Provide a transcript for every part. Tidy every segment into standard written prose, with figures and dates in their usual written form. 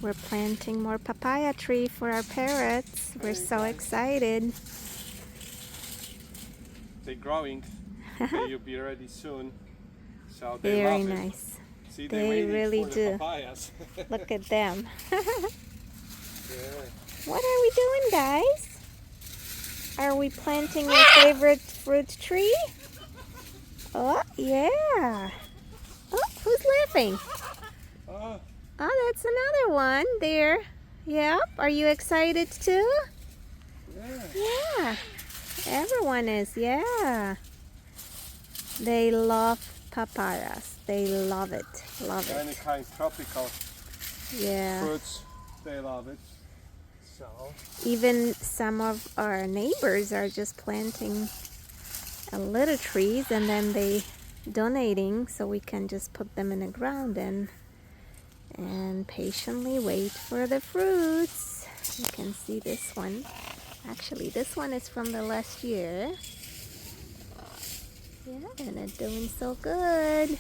We're planting more papaya tree for our parrots. We're so excited. They're growing. They'll be ready soon. So they Very love nice. it. See, They really for do. The papayas. Look at them. Yeah. What are we doing, guys? Are we planting your favorite fruit tree? Oh, yeah. Oh, who's laughing? Oh, Oh, that's another one there. Yep. Are you excited too? yeah. Yeah. Everyone is, yeah. They love papayas. They love it. Love Any it. kind of tropical Yeah. fruits, they love it. So, Even some of our neighbors are just planting a little trees and then they donating so we can just put them in the ground and patiently wait for the fruits. You can see this one. Actually, this one is from the last year. Yeah, and it's doing so good.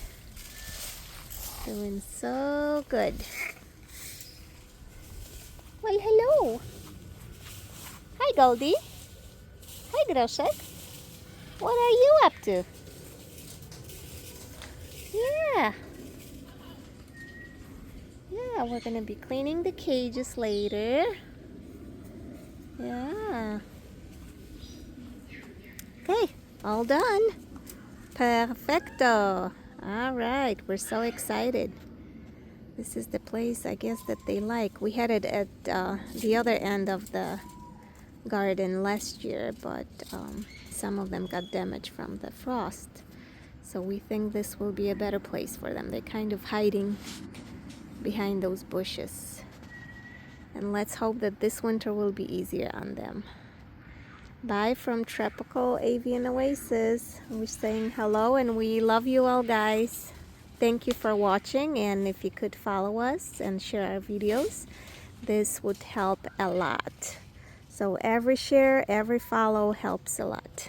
Doing so good. Well, hello. Hi, Goldie. Hi, Groszek. What are you up to? Yeah. Yeah, we're going to be cleaning the cages later. Yeah. Okay, all done. Perfecto. All right, we're so excited. This is the place, I guess, that they like. We had it at the other end of the garden last year, but some of them got damaged from the frost. So we think this will be a better place for them. They're kind of hiding behind those bushes. And let's hope that this winter will be easier on them. Bye from Tropical Avian Oasis. We're saying hello and we love you all, guys. Thank you for watching, and if you could follow us and share our videos, this would help a lot. So every share, every follow helps a lot.